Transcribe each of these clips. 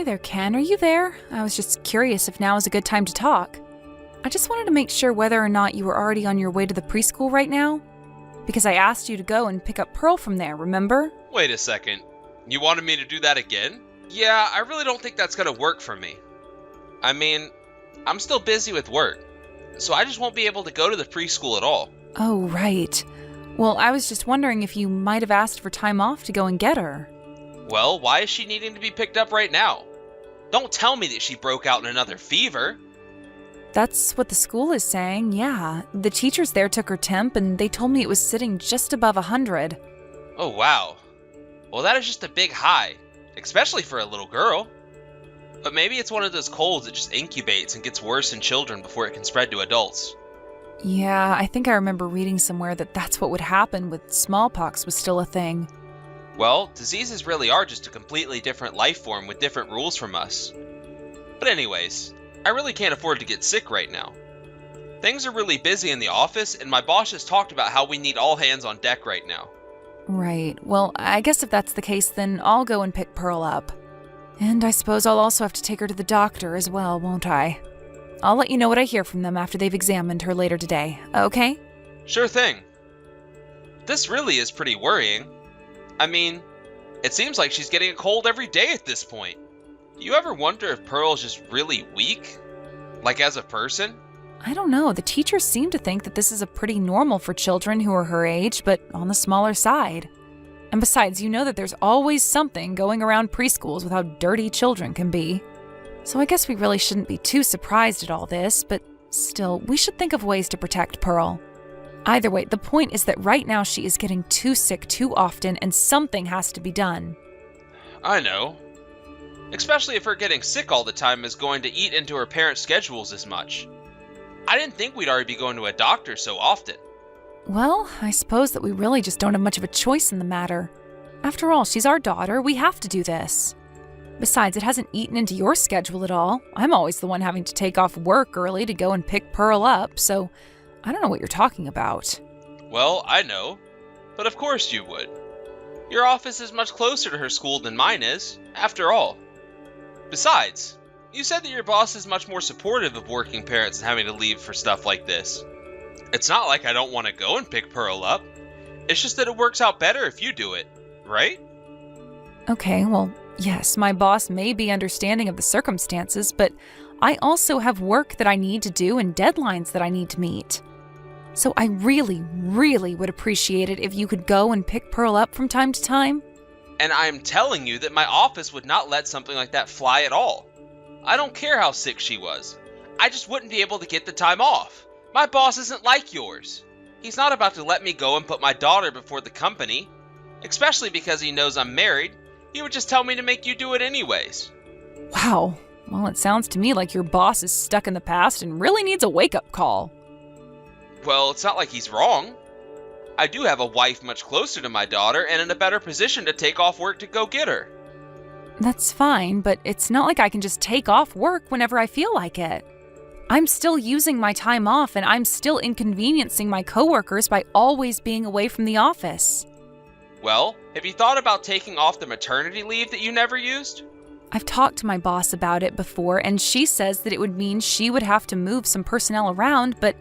Hey there, Ken. Are you there? I was just curious if now is a good time to talk. I just wanted to make sure whether or not you were already on your way to the preschool right now. Because I asked you to go and pick up Pearl from there, remember? Wait a second. You wanted me to do that again? Yeah, I really don't think that's gonna work for me. I mean, I'm still busy with work, so I just won't be able to go to the preschool at all. Oh, right. Well, I was just wondering if you might have asked for time off to go and get her. Well, why is she needing to be picked up right now? Don't tell me that she broke out in another fever. That's what the school is saying, yeah. The teachers there took her temp and they told me it was sitting just above 100. Oh, wow. Well, that is just a big high, especially for a little girl. But maybe it's one of those colds that just incubates and gets worse in children before it can spread to adults. Yeah, I think I remember reading somewhere that that's what would happen with smallpox was still a thing. Well, diseases really are just a completely different life form with different rules from us. But anyways, I really can't afford to get sick right now. Things are really busy in the office, and my boss has talked about how we need all hands on deck right now. Right. Well, I guess if that's the case, then I'll go and pick Pearl up. And I suppose I'll also have to take her to the doctor as well, won't I? I'll let you know what I hear from them after they've examined her later today, okay? Sure thing. This really is pretty worrying. I mean, it seems like she's getting a cold every day at this point. Do you ever wonder if Pearl's just really weak? Like as a person? I don't know. The teachers seem to think that this is a pretty normal for children who are her age, but on the smaller side. And besides, you know that there's always something going around preschools with how dirty children can be. So I guess we really shouldn't be too surprised at all this, but still, we should think of ways to protect Pearl. Either way, the point is that right now she is getting too sick too often and something has to be done. I know. Especially if her getting sick all the time is going to eat into her parents' schedules as much. I didn't think we'd already be going to a doctor so often. Well, I suppose that we really just don't have much of a choice in the matter. After all, she's our daughter. We have to do this. Besides, it hasn't eaten into your schedule at all. I'm always the one having to take off work early to go and pick Pearl up, so I don't know what you're talking about. Well, I know. But of course you would. Your office is much closer to her school than mine is, after all. Besides, you said that your boss is much more supportive of working parents and having to leave for stuff like this. It's not like I don't want to go and pick Pearl up. It's just that it works out better if you do it, right? Okay, well, yes, my boss may be understanding of the circumstances, but I also have work that I need to do and deadlines that I need to meet. So I really, really would appreciate it if you could go and pick Pearl up from time to time. And I am telling you that my office would not let something like that fly at all. I don't care how sick she was. I just wouldn't be able to get the time off. My boss isn't like yours. He's not about to let me go and put my daughter before the company. Especially because he knows I'm married. He would just tell me to make you do it anyways. Wow. Well, it sounds to me like your boss is stuck in the past and really needs a wake-up call. Well, it's not like he's wrong. I do have a wife much closer to my daughter and in a better position to take off work to go get her. That's fine, but it's not like I can just take off work whenever I feel like it. I'm still using my time off and I'm still inconveniencing my coworkers by always being away from the office. Well, have you thought about taking off the maternity leave that you never used? I've talked to my boss about it before, and she says that it would mean she would have to move some personnel around, but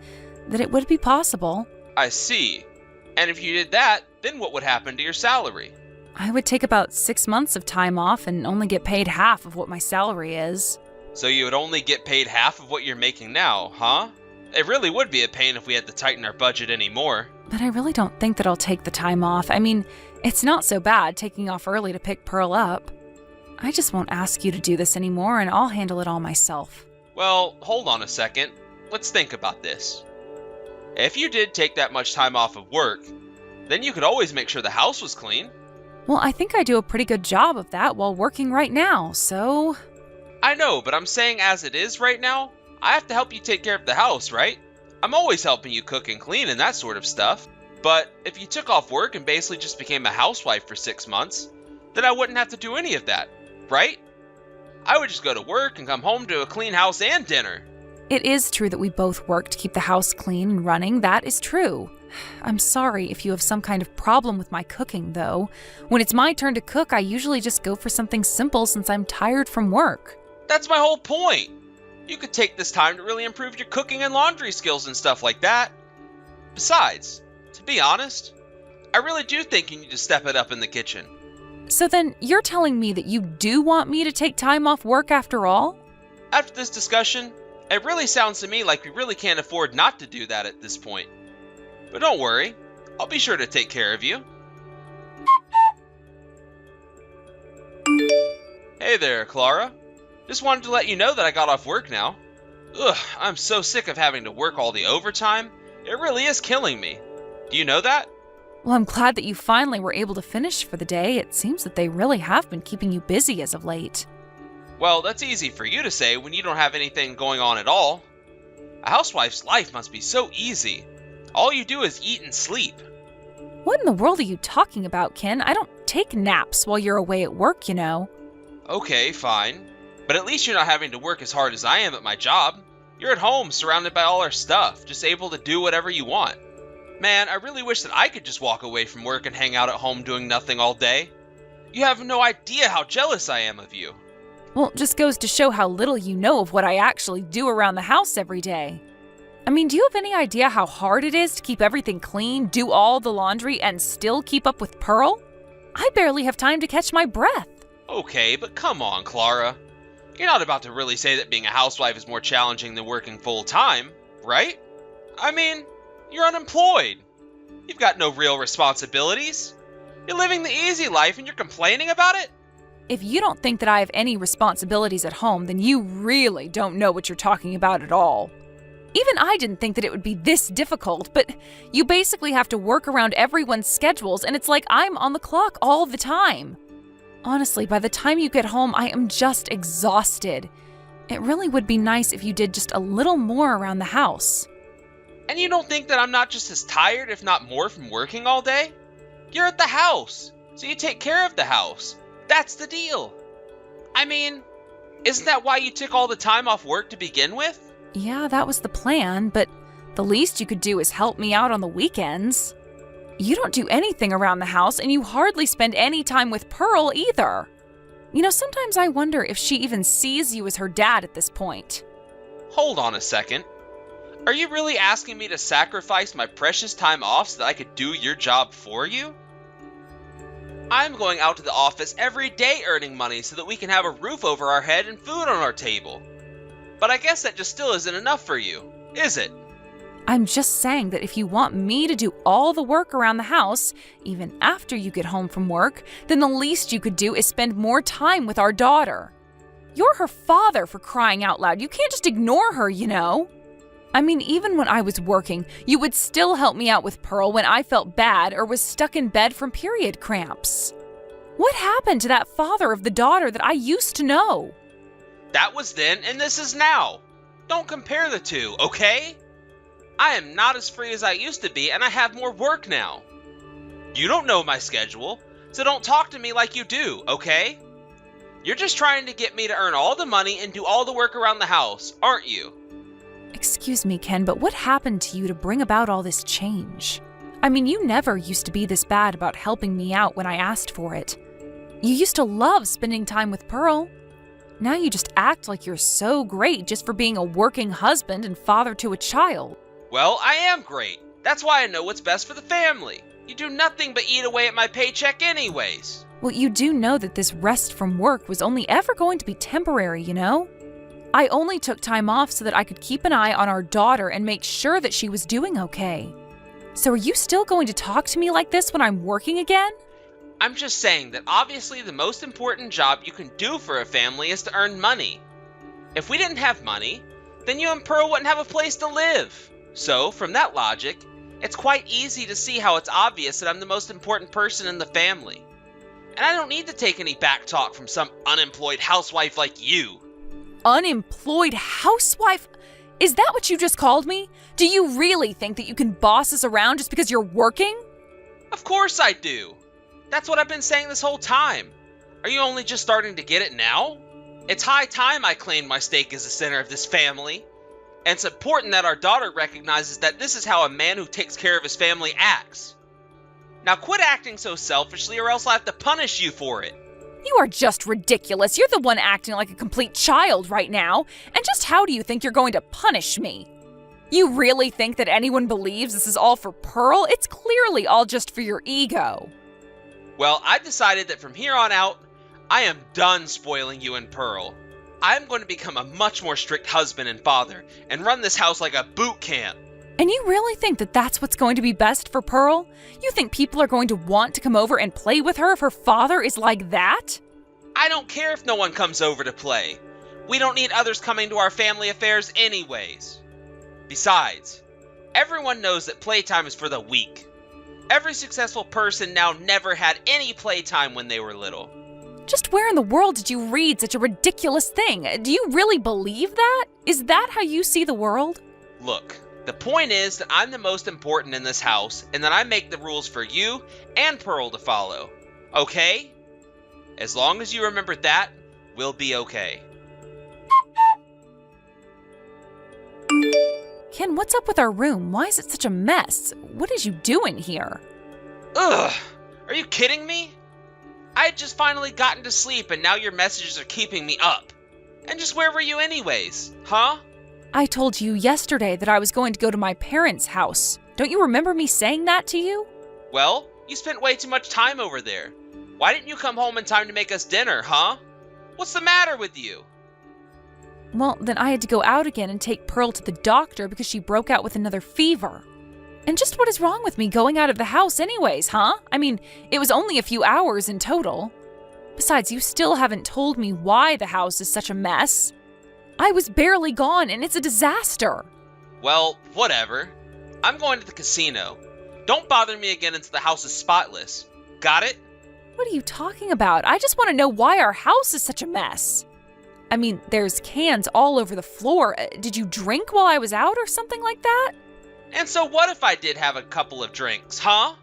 that it would be possible. I see. And if you did that, then what would happen to your salary? I would take about 6 months of time off and only get paid half of what my salary is. So you would only get paid half of what you're making now, huh? It really would be a pain if we had to tighten our budget anymore. But I really don't think that I'll take the time off. I mean, it's not so bad taking off early to pick Pearl up. I just won't ask you to do this anymore, and I'll handle it all myself. Well, hold on a second. Let's think about this. If you did take that much time off of work, then you could always make sure the house was clean. Well, I think I do a pretty good job of that while working right now, so... I know, but I'm saying as it is right now, I have to help you take care of the house, right? I'm always helping you cook and clean and that sort of stuff. But if you took off work and basically just became a housewife for 6 months, then I wouldn't have to do any of that, right? I would just go to work and come home to a clean house and dinner. It is true that we both work to keep the house clean and running. That is true. I'm sorry if you have some kind of problem with my cooking, though. When it's my turn to cook, I usually just go for something simple since I'm tired from work. That's my whole point. You could take this time to really improve your cooking and laundry skills and stuff like that. Besides, to be honest, I really do think you need to step it up in the kitchen. So then you're telling me that you do want me to take time off work after all? After this discussion, it really sounds to me like we really can't afford not to do that at this point. But don't worry, I'll be sure to take care of you. Hey there, Clara. Just wanted to let you know that I got off work now. Ugh, I'm so sick of having to work all the overtime. It really is killing me. Do you know that? Well, I'm glad that you finally were able to finish for the day. It seems that they really have been keeping you busy as of late. Well, that's easy for you to say when you don't have anything going on at all. A housewife's life must be so easy. All you do is eat and sleep. What in the world are you talking about, Ken? I don't take naps while you're away at work, you know. Okay, fine. But at least you're not having to work as hard as I am at my job. You're at home, surrounded by all our stuff, just able to do whatever you want. Man, I really wish that I could just walk away from work and hang out at home doing nothing all day. You have no idea how jealous I am of you. Well, it just goes to show how little you know of what I actually do around the house every day. I mean, do you have any idea how hard it is to keep everything clean, do all the laundry, and still keep up with Pearl? I barely have time to catch my breath. Okay, but come on, Clara. You're not about to really say that being a housewife is more challenging than working full-time, right? I mean, you're unemployed. You've got no real responsibilities. You're living the easy life and you're complaining about it? If you don't think that I have any responsibilities at home, then you really don't know what you're talking about at all. Even I didn't think that it would be this difficult, but you basically have to work around everyone's schedules, and it's like I'm on the clock all the time. Honestly, by the time you get home, I am just exhausted. It really would be nice if you did just a little more around the house. And you don't think that I'm not just as tired, if not more, from working all day? You're at the house, so you take care of the house. That's the deal. I mean, isn't that why you took all the time off work to begin with? Yeah, that was the plan, but the least you could do is help me out on the weekends. You don't do anything around the house, and you hardly spend any time with Pearl either. You know, sometimes I wonder if she even sees you as her dad at this point. Hold on a second. Are you really asking me to sacrifice my precious time off so that I could do your job for you? I'm going out to the office every day earning money so that we can have a roof over our head and food on our table. But I guess that just still isn't enough for you, is it? I'm just saying that if you want me to do all the work around the house, even after you get home from work, then the least you could do is spend more time with our daughter. You're her father, for crying out loud. You can't just ignore her, you know. I mean, even when I was working, you would still help me out with Pearl when I felt bad or was stuck in bed from period cramps. What happened to that father of the daughter that I used to know? That was then and this is now. Don't compare the two, okay? I am not as free as I used to be and I have more work now. You don't know my schedule, so don't talk to me like you do, okay? You're just trying to get me to earn all the money and do all the work around the house, aren't you? Excuse me, Ken, but what happened to you to bring about all this change? I mean, you never used to be this bad about helping me out when I asked for it. You used to love spending time with Pearl. Now you just act like you're so great just for being a working husband and father to a child. Well, I am great. That's why I know what's best for the family. You do nothing but eat away at my paycheck anyways. Well, you do know that this rest from work was only ever going to be temporary, you know? I only took time off so that I could keep an eye on our daughter and make sure that she was doing okay. So are you still going to talk to me like this when I'm working again? I'm just saying that obviously the most important job you can do for a family is to earn money. If we didn't have money, then you and Pearl wouldn't have a place to live. So, from that logic, it's quite easy to see how it's obvious that I'm the most important person in the family. And I don't need to take any back talk from some unemployed housewife like you. Unemployed housewife? Is that what you just called me? Do you really think that you can boss us around just because you're working? Of course I do. That's what I've been saying this whole time. Are you only just starting to get it now? It's high time I claimed my stake as the center of this family. And it's important that our daughter recognizes that this is how a man who takes care of his family acts. Now quit acting so selfishly or else I'll have to punish you for it. You are just ridiculous. You're the one acting like a complete child right now. And just how do you think you're going to punish me? You really think that anyone believes this is all for Pearl? It's clearly all just for your ego. Well, I've decided that from here on out, I am done spoiling you and Pearl. I'm going to become a much more strict husband and father and run this house like a boot camp. And you really think that that's what's going to be best for Pearl? You think people are going to want to come over and play with her if her father is like that? I don't care if no one comes over to play. We don't need others coming to our family affairs anyways. Besides, everyone knows that playtime is for the weak. Every successful person now never had any playtime when they were little. Just where in the world did you read such a ridiculous thing? Do you really believe that? Is that how you see the world? Look, the point is that I'm the most important in this house and that I make the rules for you and Pearl to follow. Okay? As long as you remember that, we'll be okay. Ken, what's up with our room? Why is it such a mess? What is you doing here? Ugh! Are you kidding me? I had just finally gotten to sleep and now your messages are keeping me up. And just where were you anyways, huh? I told you yesterday that I was going to go to my parents' house. Don't you remember me saying that to you? Well, you spent way too much time over there. Why didn't you come home in time to make us dinner, huh? What's the matter with you? Well, then I had to go out again and take Pearl to the doctor because she broke out with another fever. And just what is wrong with me going out of the house anyways, huh? I mean, it was only a few hours in total. Besides, you still haven't told me why the house is such a mess. I was barely gone and it's a disaster. Well, whatever. I'm going to the casino. Don't bother me again until the house is spotless. Got it? What are you talking about? I just want to know why our house is such a mess. I mean, there's cans all over the floor. Did you drink while I was out or something like that? And so what if I did have a couple of drinks, huh?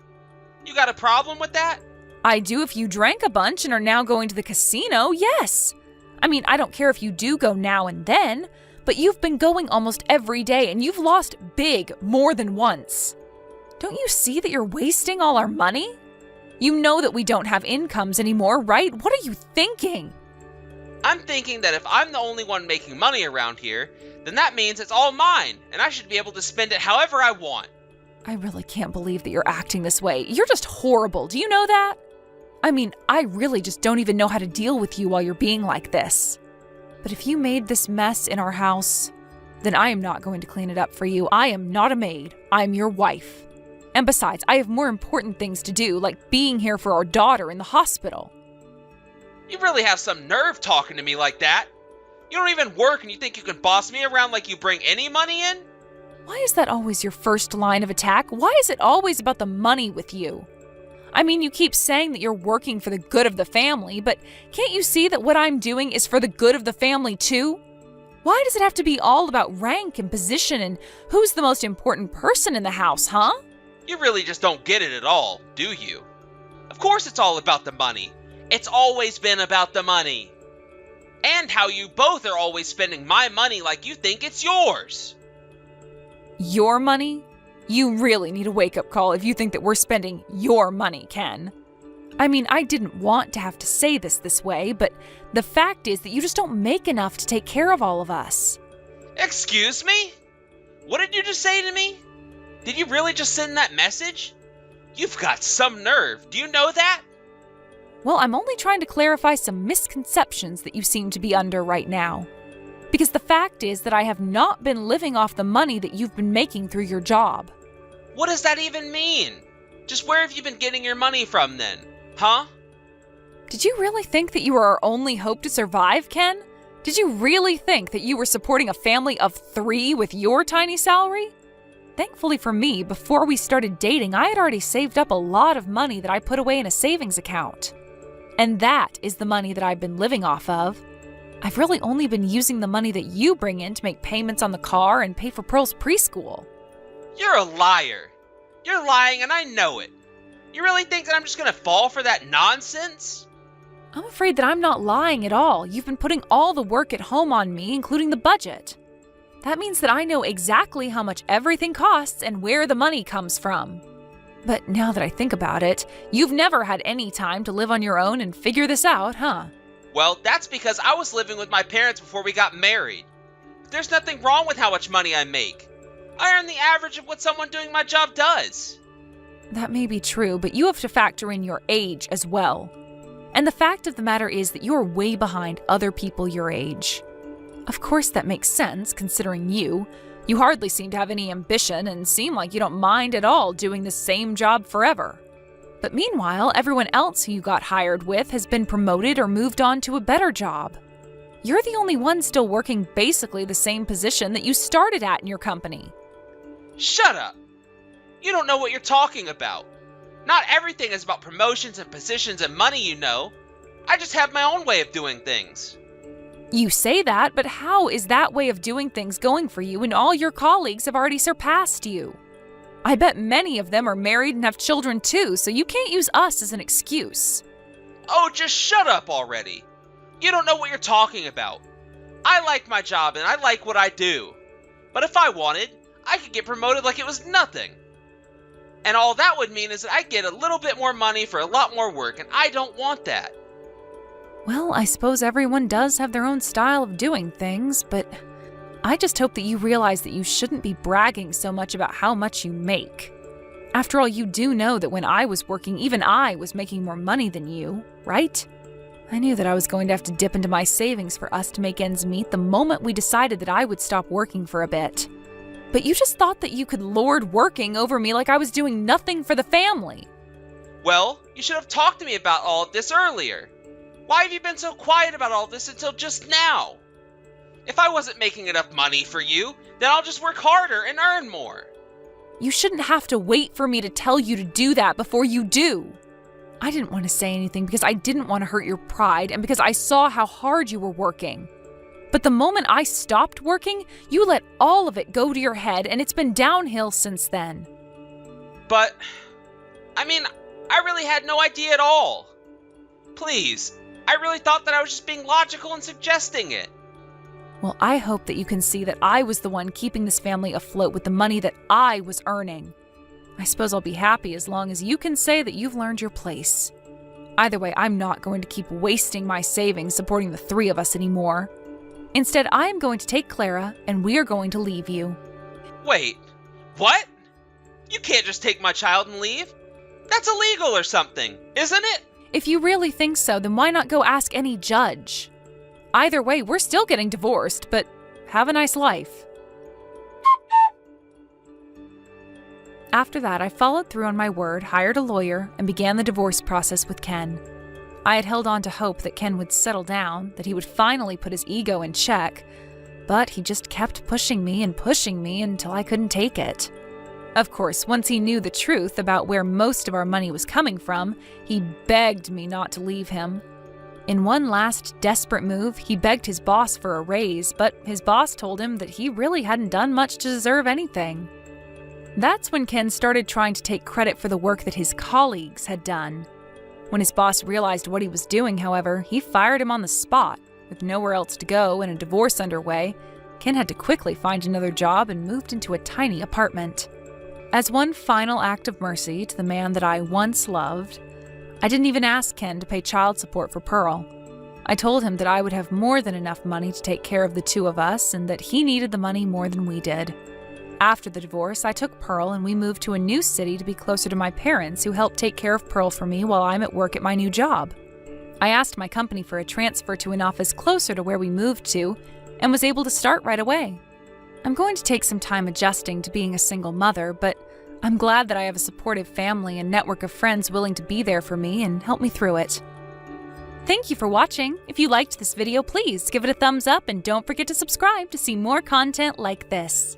You got a problem with that? I do if you drank a bunch and are now going to the casino, yes. I mean, I don't care if you do go now and then, but you've been going almost every day and you've lost big more than once. Don't you see that you're wasting all our money? You know that we don't have incomes anymore, right? What are you thinking? I'm thinking that if I'm the only one making money around here, then that means it's all mine, and I should be able to spend it however I want. I really can't believe that you're acting this way. You're just horrible. Do you know that? I mean, I really just don't even know how to deal with you while you're being like this. But if you made this mess in our house, then I am not going to clean it up for you. I am not a maid. I'm your wife. And besides, I have more important things to do, like being here for our daughter in the hospital. You really have some nerve talking to me like that. You don't even work and you think you can boss me around like you bring any money in? Why is that always your first line of attack? Why is it always about the money with you? I mean, you keep saying that you're working for the good of the family, but can't you see that what I'm doing is for the good of the family too? Why does it have to be all about rank and position and who's the most important person in the house, huh? You really just don't get it at all, do you? Of course it's all about the money. It's always been about the money. And how you both are always spending my money like you think it's yours. Your money? You really need a wake-up call if you think that we're spending your money, Ken. I mean, I didn't want to have to say this way, but the fact is that you just don't make enough to take care of all of us. Excuse me? What did you just say to me? Did you really just send that message? You've got some nerve. Do you know that? Well, I'm only trying to clarify some misconceptions that you seem to be under right now. Because the fact is that I have not been living off the money that you've been making through your job. What does that even mean? Just where have you been getting your money from then? Huh? Did you really think that you were our only hope to survive, Ken? Did you really think that you were supporting a family of 3 with your tiny salary? Thankfully for me, before we started dating, I had already saved up a lot of money that I put away in a savings account. And that is the money that I've been living off of. I've really only been using the money that you bring in to make payments on the car and pay for Pearl's preschool. You're a liar. You're lying and I know it. You really think that I'm just gonna fall for that nonsense? I'm afraid that I'm not lying at all. You've been putting all the work at home on me, including the budget. That means that I know exactly how much everything costs and where the money comes from. But now that I think about it, you've never had any time to live on your own and figure this out, huh? Well, that's because I was living with my parents before we got married. There's nothing wrong with how much money I make. I earn the average of what someone doing my job does. That may be true, but you have to factor in your age as well. And the fact of the matter is that you're way behind other people your age. Of course that makes sense, considering you. You hardly seem to have any ambition and seem like you don't mind at all doing the same job forever. But meanwhile, everyone else who you got hired with has been promoted or moved on to a better job. You're the only one still working basically the same position that you started at in your company. Shut up! You don't know what you're talking about. Not everything is about promotions and positions and money, you know. I just have my own way of doing things. You say that, but how is that way of doing things going for you when all your colleagues have already surpassed you? I bet many of them are married and have children too, so you can't use us as an excuse. Oh, just shut up already. You don't know what you're talking about. I like my job and I like what I do. But if I wanted, I could get promoted like it was nothing. And all that would mean is that I get a little bit more money for a lot more work, and I don't want that. Well, I suppose everyone does have their own style of doing things, but I just hope that you realize that you shouldn't be bragging so much about how much you make. After all, you do know that when I was working, even I was making more money than you, right? I knew that I was going to have to dip into my savings for us to make ends meet the moment we decided that I would stop working for a bit. But you just thought that you could lord working over me like I was doing nothing for the family. Well, you should have talked to me about all of this earlier. Why have you been so quiet about all this until just now? If I wasn't making enough money for you, then I'll just work harder and earn more. You shouldn't have to wait for me to tell you to do that before you do. I didn't want to say anything because I didn't want to hurt your pride and because I saw how hard you were working. But the moment I stopped working, you let all of it go to your head, and it's been downhill since then. But, I really had no idea at all. Please, I really thought that I was just being logical and suggesting it. Well, I hope that you can see that I was the one keeping this family afloat with the money that I was earning. I suppose I'll be happy as long as you can say that you've learned your place. Either way, I'm not going to keep wasting my savings supporting the three of us anymore. Instead, I am going to take Clara, and we are going to leave you. Wait, what? You can't just take my child and leave? That's illegal or something, isn't it? If you really think so, then why not go ask any judge? Either way, we're still getting divorced, but have a nice life. After that, I followed through on my word, hired a lawyer, and began the divorce process with Ken. I had held on to hope that Ken would settle down, that he would finally put his ego in check, but he just kept pushing me until I couldn't take it. Of course, once he knew the truth about where most of our money was coming from, he begged me not to leave him. In one last desperate move, he begged his boss for a raise, but his boss told him that he really hadn't done much to deserve anything. That's when Ken started trying to take credit for the work that his colleagues had done. When his boss realized what he was doing, however, he fired him on the spot. With nowhere else to go and a divorce underway, Ken had to quickly find another job and moved into a tiny apartment. As one final act of mercy to the man that I once loved, I didn't even ask Ken to pay child support for Pearl. I told him that I would have more than enough money to take care of the two of us and that he needed the money more than we did. After the divorce, I took Pearl and we moved to a new city to be closer to my parents, who helped take care of Pearl for me while I'm at work at my new job. I asked my company for a transfer to an office closer to where we moved to and was able to start right away. I'm going to take some time adjusting to being a single mother, but I'm glad that I have a supportive family and network of friends willing to be there for me and help me through it. Thank you for watching. If you liked this video, please give it a thumbs up and don't forget to subscribe to see more content like this.